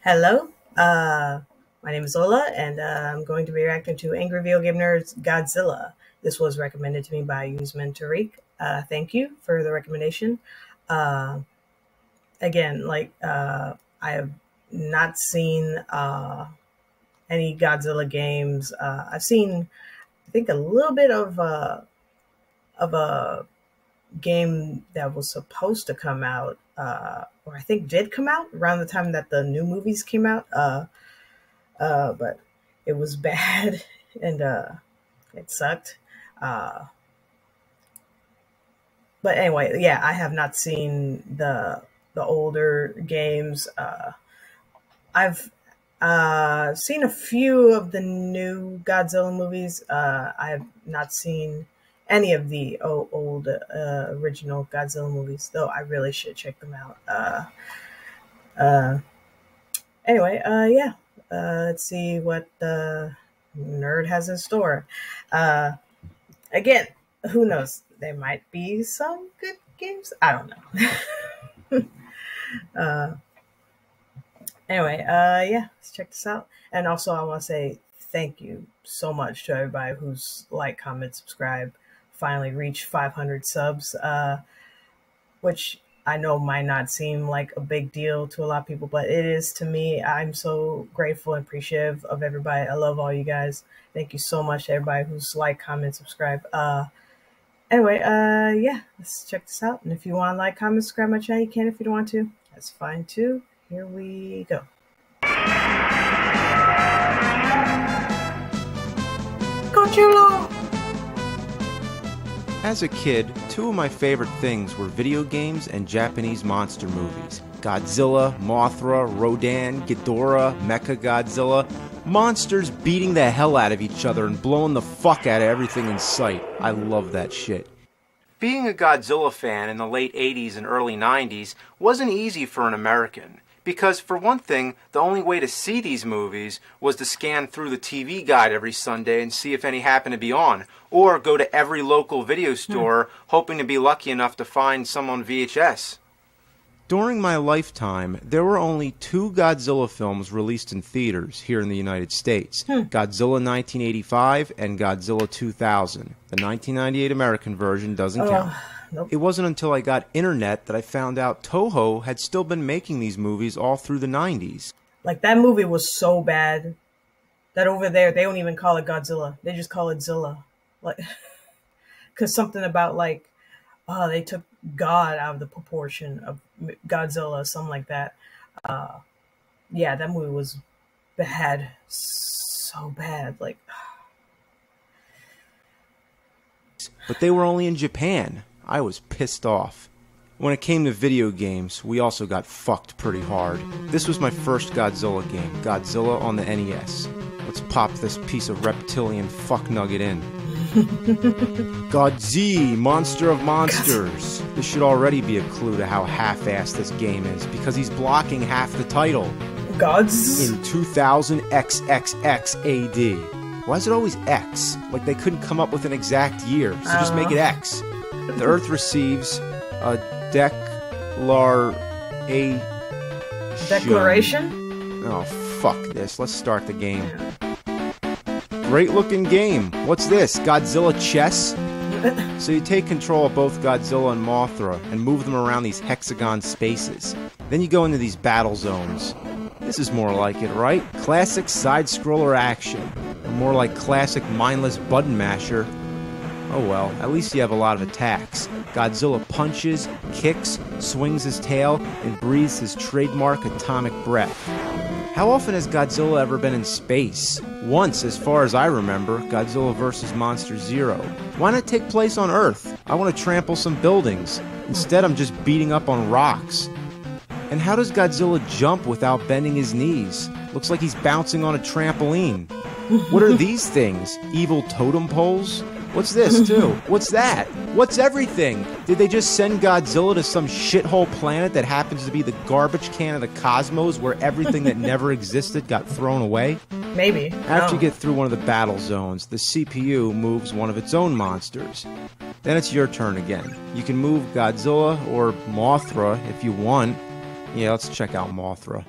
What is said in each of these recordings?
Hello, my name is Ola, and I'm going to be reacting to Angry Video Game Nerd's Godzilla. This was recommended to me by Usman Tariq. Thank you for the recommendation. Uh, I have not seen any Godzilla games. I've seen, I think, a little bit of a game that was supposed to come out, or I think did come out around the time that the new movies came out. But it was bad and it sucked. Uh, but anyway, yeah, I have not seen the older games. I've seen a few of the new Godzilla movies. I have not seen any of the old original Godzilla movies, though I really should check them out. Uh, anyway, yeah, let's see what the nerd has in store. Again, who knows? There might be some good games. I don't know. uh, Anyway, yeah, let's check this out. And also, I want to say thank you so much to everybody who's like, comment, subscribe, finally reached 500 subs, which I know might not seem like a big deal to a lot of people, but it is to me. I'm so grateful and appreciative of everybody. I love all you guys. Thank you so much to everybody who's like, comment, subscribe. Anyway, yeah, let's check this out. And if you want to like, comment, subscribe my channel, you can. If you don't want to, that's fine too. Here we go. Godzilla! As a kid, two of my favorite things were video games and Japanese monster movies. Godzilla, Mothra, Rodan, Ghidorah, Mechagodzilla. Monsters beating the hell out of each other and blowing the fuck out of everything in sight. I love that shit. Being a Godzilla fan in the late 80s and early 90s wasn't easy for an American. Because, for one thing, the only way to see these movies was to scan through the TV guide every Sunday and see if any happened to be on, or go to every local video store hoping to be lucky enough to find some on VHS. During my lifetime, there were only two Godzilla films released in theaters here in the United States. Godzilla 1985 and Godzilla 2000. The 1998 American version doesn't count. Nope. It wasn't until I got internet that I found out Toho had still been making these movies all through the 90s. Like, that movie was so bad that over there, they don't even call it Godzilla. They just call it Zilla. Like, because something about, like, oh, they took God out of the proportion of Godzilla, something like that. Yeah, that movie was bad. So bad. Like, but they were only in Japan. I was pissed off. When it came to video games, we also got fucked pretty hard. This was my first Godzilla game, Godzilla on the NES. Let's pop this piece of reptilian fuck nugget in. Godzilla, Monster of Monsters. This should already be a clue to how half-assed this game is, because he's blocking half the title. Gods? In 2000 XXX AD. Why is it always X? Like they couldn't come up with an exact year, so just make it X. The Earth receives a Declaration? Oh, fuck this. Let's start the game. Great looking game. What's this? Godzilla chess? So you take control of both Godzilla and Mothra and move them around these hexagon spaces. Then you go into these battle zones. This is more like it, right? Classic side-scroller action. Or more like classic mindless button masher. Oh well, at least you have a lot of attacks. Godzilla punches, kicks, swings his tail, and breathes his trademark atomic breath. How often has Godzilla ever been in space? Once, as far as I remember, Godzilla vs. Monster Zero. Why not take place on Earth? I want to trample some buildings. Instead, I'm just beating up on rocks. And how does Godzilla jump without bending his knees? Looks like he's bouncing on a trampoline. What are these things? Evil totem poles? What's this, too? What's that? What's everything? Did they just send Godzilla to some shithole planet that happens to be the garbage can of the cosmos where everything that never existed got thrown away? Maybe. After you get through one of the battle zones, the CPU moves one of its own monsters. Then it's your turn again. You can move Godzilla or Mothra if you want. Yeah, let's check out Mothra.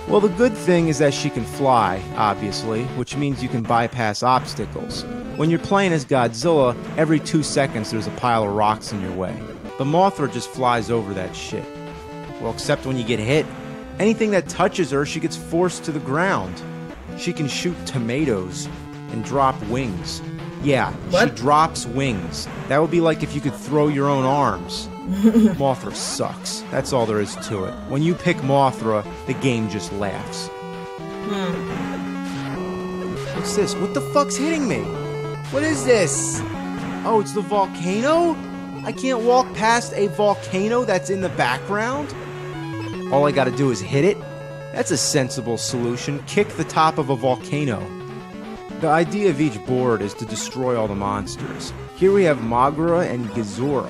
Well, the good thing is that she can fly, obviously, which means you can bypass obstacles. When you're playing as Godzilla, every 2 seconds there's a pile of rocks in your way. But Mothra just flies over that shit. Well, except when you get hit. Anything that touches her, she gets forced to the ground. She can shoot tomatoes and drop wings. Yeah, what? She drops wings. That would be like if you could throw your own arms. Mothra sucks. That's all there is to it. When you pick Mothra, the game just laughs. What's this? What the fuck's hitting me? What is this? Oh, it's the volcano? I can't walk past a volcano that's in the background? All I gotta do is hit it? That's a sensible solution. Kick the top of a volcano. The idea of each board is to destroy all the monsters. Here we have Mothra and Godzilla.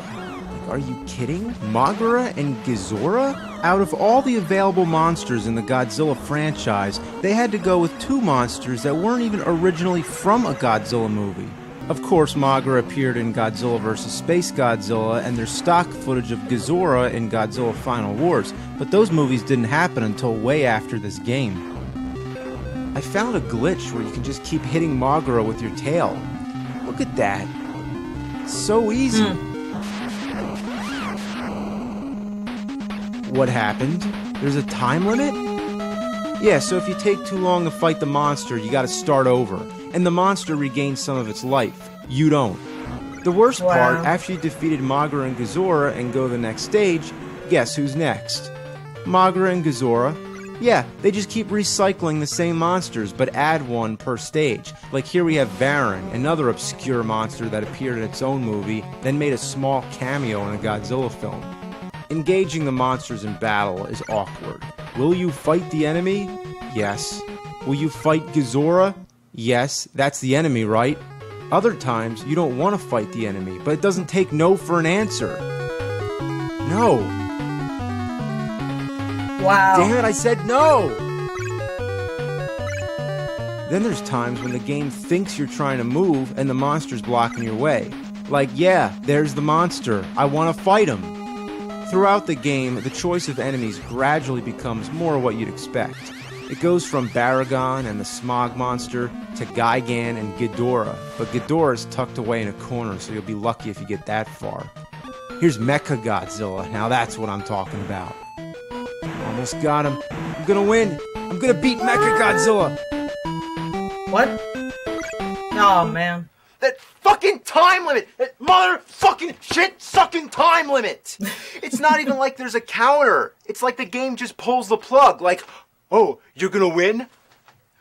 Are you kidding? Mothra and Godzilla? Out of all the available monsters in the Godzilla franchise, they had to go with 2 monsters that weren't even originally from a Godzilla movie. Of course, Mothra appeared in Godzilla vs. Space Godzilla, and there's stock footage of Godzilla in Godzilla Final Wars, but those movies didn't happen until way after this game. I found a glitch where you can just keep hitting Mothra with your tail. Look at that. It's so easy. What happened? There's a time limit? Yeah, so if you take too long to fight the monster, you gotta start over. And the monster regains some of its life. You don't. The worst part, after you defeated Mothra and Godzilla and go to the next stage, guess who's next? Mothra and Godzilla. Yeah, they just keep recycling the same monsters, but add one per stage. Like here we have Varan, another obscure monster that appeared in its own movie, then made a small cameo in a Godzilla film. Engaging the monsters in battle is awkward. Will you fight the enemy? Yes. Will you fight Godzilla? Yes, that's the enemy, right? Other times, you don't want to fight the enemy, but it doesn't take no for an answer. No. Wow. Damn it, I said no! Then there's times when the game thinks you're trying to move and the monster's blocking your way. Like, yeah, there's the monster. I want to fight him. Throughout the game, the choice of enemies gradually becomes more what you'd expect. It goes from Baragon and the Smog Monster to Gigan and Ghidorah, but Ghidorah is tucked away in a corner, so you'll be lucky if you get that far. Here's Mecha Godzilla, now that's what I'm talking about. Almost got him. I'm gonna win! I'm gonna beat Mecha Godzilla! What? Oh, man. That fucking time limit! That motherfucking shit-sucking time limit! It's not even like there's a counter. It's like the game just pulls the plug, like, oh, you're gonna win?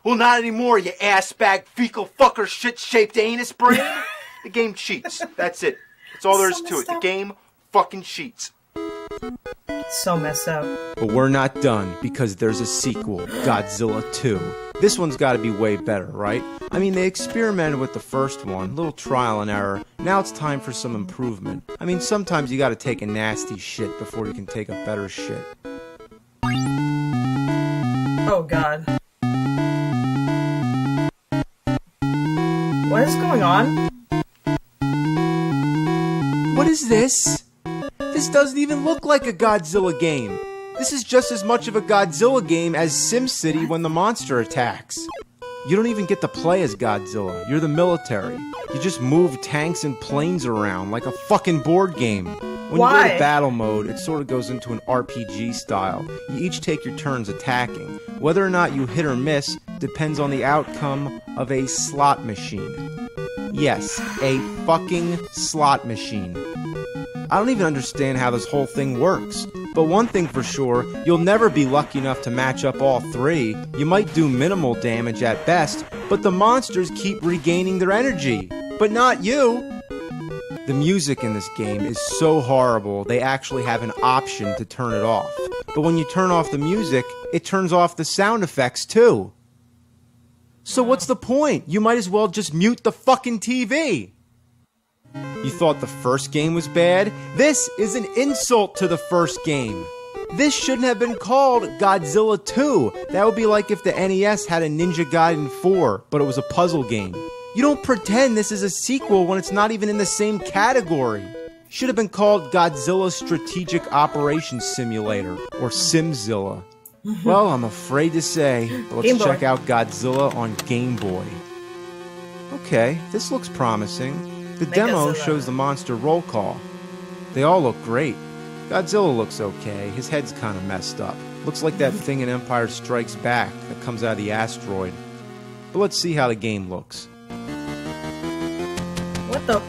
Well, not anymore, you ass-bag, fecal fucker, shit-shaped anus brain. The game cheats. That's it. That's all there is to it. The game fucking cheats. So messed up. But we're not done, because there's a sequel, Godzilla 2. This one's gotta be way better, right? I mean, they experimented with the first one, little trial and error. Now it's time for some improvement. I mean, sometimes you gotta take a nasty shit before you can take a better shit. Oh, God. What is going on? What is this? This doesn't even look like a Godzilla game. This is just as much of a Godzilla game as SimCity when the monster attacks. You don't even get to play as Godzilla. You're the military. You just move tanks and planes around like a fucking board game. When you go to battle mode, it sort of goes into an RPG style. You each take your turns attacking. Whether or not you hit or miss depends on the outcome of a slot machine. Yes, a fucking slot machine. I don't even understand how this whole thing works. But one thing for sure, you'll never be lucky enough to match up all three. You might do minimal damage at best, but the monsters keep regaining their energy. But not you! The music in this game is so horrible, they actually have an option to turn it off. But when you turn off the music, it turns off the sound effects too. So what's the point? You might as well just mute the fucking TV! You thought the first game was bad? This is an insult to the first game. This shouldn't have been called Godzilla 2. That would be like if the NES had a Ninja Gaiden 4, but it was a puzzle game. You don't pretend this is a sequel when it's not even in the same category. Should have been called Godzilla Strategic Operations Simulator, or Simzilla. Well, I'm afraid to say, but let's check out Godzilla on Game Boy. Okay, this looks promising. The demo shows the monster roll call. They all look great. Godzilla looks okay. His head's kind of messed up. Looks like that thing in Empire Strikes Back that comes out of the asteroid. But let's see how the game looks. What the?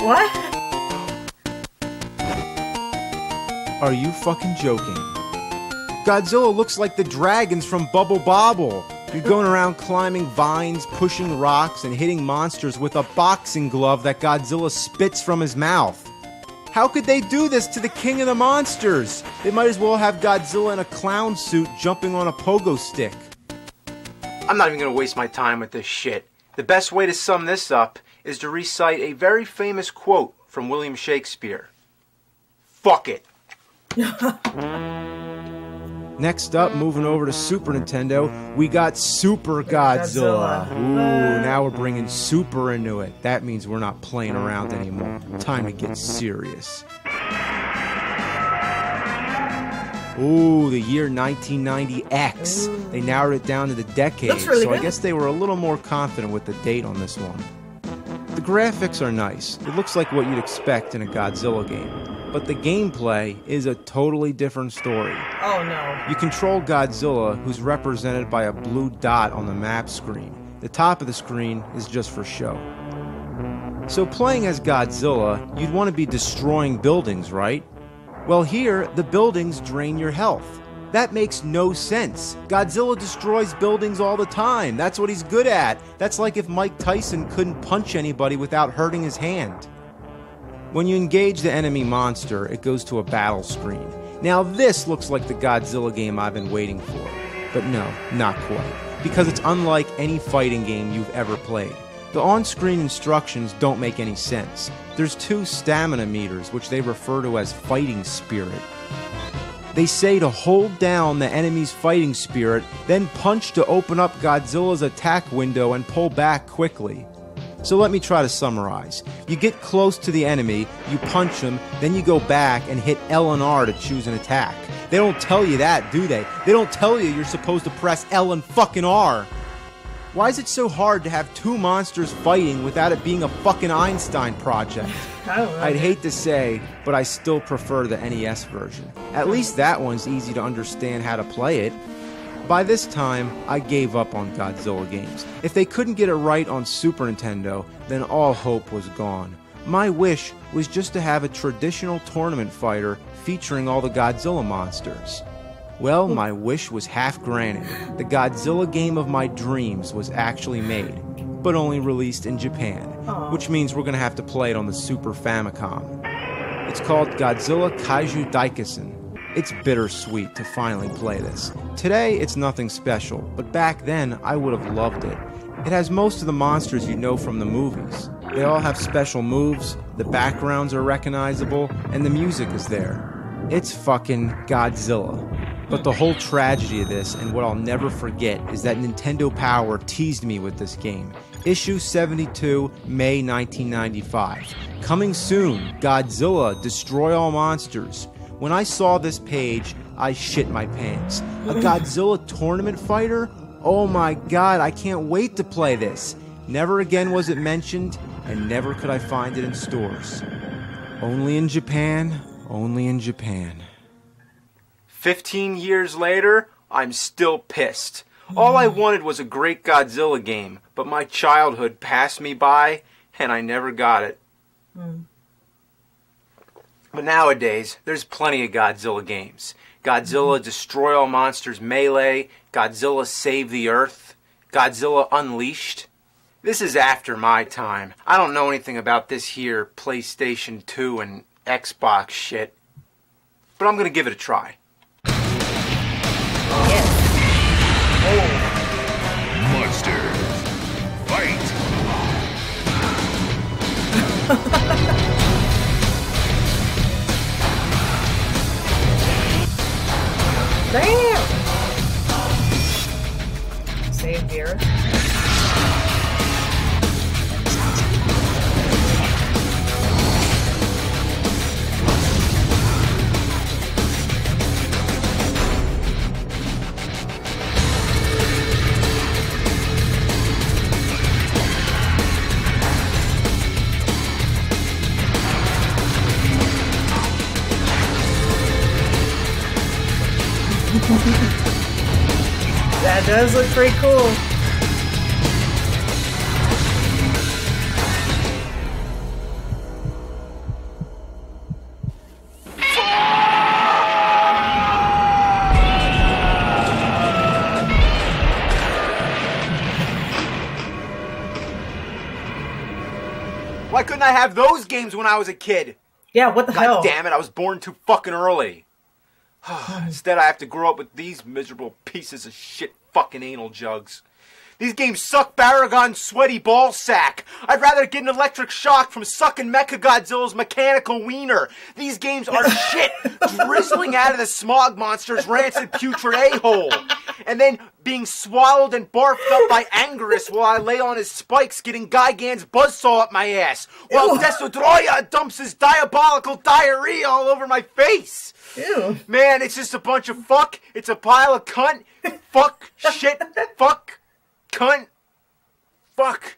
What? Are you fucking joking? Godzilla looks like the dragons from Bubble Bobble. You're going around climbing vines, pushing rocks, and hitting monsters with a boxing glove that Godzilla spits from his mouth. How could they do this to the king of the monsters? They might as well have Godzilla in a clown suit jumping on a pogo stick. I'm not even going to waste my time with this shit. The best way to sum this up is to recite a very famous quote from William Shakespeare. Fuck it. Next up, moving over to Super Nintendo, we got Super Godzilla. Ooh, now we're bringing super into it. That means we're not playing around anymore. Time to get serious. Ooh, the year 1990X. They narrowed it down to the decade, really so good. I guess they were a little more confident with the date on this one. The graphics are nice. It looks like what you'd expect in a Godzilla game. But the gameplay is a totally different story. Oh no. You control Godzilla, who's represented by a blue dot on the map screen. The top of the screen is just for show. So playing as Godzilla, you'd want to be destroying buildings, right? Well, here, the buildings drain your health. That makes no sense. Godzilla destroys buildings all the time. That's what he's good at. That's like if Mike Tyson couldn't punch anybody without hurting his hand. When you engage the enemy monster, it goes to a battle screen. Now this looks like the Godzilla game I've been waiting for. But no, not quite. Because it's unlike any fighting game you've ever played. The on-screen instructions don't make any sense. There's 2 stamina meters, which they refer to as fighting spirit. They say to hold down the enemy's fighting spirit, then punch to open up Godzilla's attack window and pull back quickly. So let me try to summarize. You get close to the enemy, you punch him, then you go back and hit L and R to choose an attack. They don't tell you that, do they? They don't tell you you're supposed to press L and fucking R. Why is it so hard to have 2 monsters fighting without it being a fucking Einstein project? I don't know. I'd hate to say, but I still prefer the NES version. At least that one's easy to understand how to play it. By this time, I gave up on Godzilla games. If they couldn't get it right on Super Nintendo, then all hope was gone. My wish was just to have a traditional tournament fighter featuring all the Godzilla monsters. Well, my wish was half granted. The Godzilla game of my dreams was actually made, but only released in Japan, which means we're going to have to play it on the Super Famicom. It's called Godzilla Kaiju Daikisen. It's bittersweet to finally play this. Today, it's nothing special, but back then, I would have loved it. It has most of the monsters you know from the movies. They all have special moves, the backgrounds are recognizable, and the music is there. It's fucking Godzilla. But the whole tragedy of this, and what I'll never forget, is that Nintendo Power teased me with this game. Issue 72, May 1995. Coming soon, Godzilla, Destroy All Monsters. When I saw this page, I shit my pants. A Godzilla tournament fighter? Oh my god, I can't wait to play this. Never again was it mentioned, and never could I find it in stores. Only in Japan, only in Japan. 15 years later, I'm still pissed. All I wanted was a great Godzilla game, but my childhood passed me by, and I never got it. But nowadays, there's plenty of Godzilla games. Godzilla Destroy All Monsters Melee, Godzilla Save the Earth, Godzilla Unleashed. This is after my time. I don't know anything about this here PlayStation 2 and Xbox shit. But I'm gonna give it a try. Yes. Monster Fight! Damn! Save the Earth. That does look pretty cool. Why couldn't I have those games when I was a kid? Yeah, what the hell? God damn it, I was born too fucking early. Instead, I have to grow up with these miserable pieces of shit fucking anal jugs. These games suck Baragon sweaty ball sack. I'd rather get an electric shock from sucking Mechagodzilla's mechanical wiener. These games are shit drizzling out of the smog monster's rancid putrid a-hole. And then being swallowed and barfed up by Angerus while I lay on his spikes getting Gigan's buzzsaw up my ass. While Desodroya dumps his diabolical diarrhea all over my face. Ew. Man, it's just a bunch of fuck. It's a pile of cunt. Fuck. Shit. Fuck. Cunt. Fuck.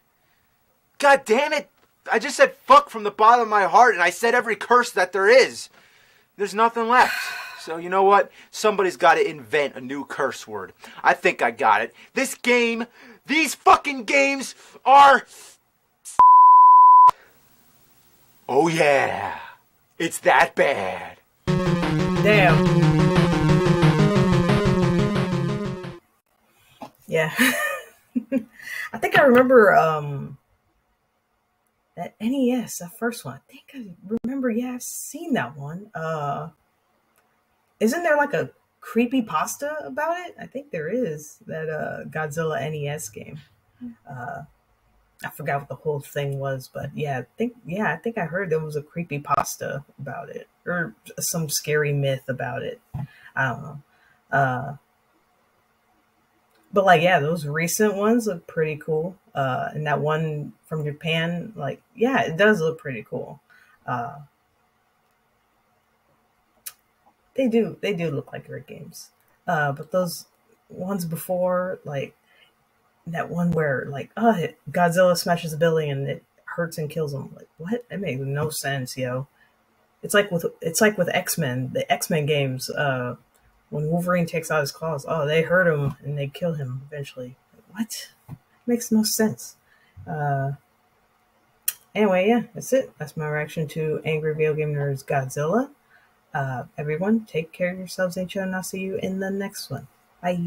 God damn it. I just said fuck from the bottom of my heart, and I said every curse that there is. There's nothing left. So you know what? Somebody's got to invent a new curse word. I think I got it. This game, these fucking games are... Oh yeah. It's that bad. Damn. Yeah. I think I remember that NES, that first one. I think I remember, yeah, I've seen that one. Isn't there like a creepy pasta about it? I think there is, that Godzilla NES game. I forgot what the whole thing was, but yeah, I think I heard there was a creepy pasta about it, or some scary myth about it. I don't know. But like, yeah, those recent ones look pretty cool. And that one from Japan, like, yeah, it does look pretty cool. They do look like great games. But those ones before, like that one where like, Godzilla smashes a building and it hurts and kills him. Like, what? That makes no sense, yo. It's like with X-Men, the X-Men games. When Wolverine takes out his claws, they hurt him and they kill him eventually. What? Makes no sense. Anyway, yeah, that's it. That's my reaction to Angry Video Game Nerds Godzilla. Everyone, take care of yourselves and each other, and I'll see you in the next one. Bye.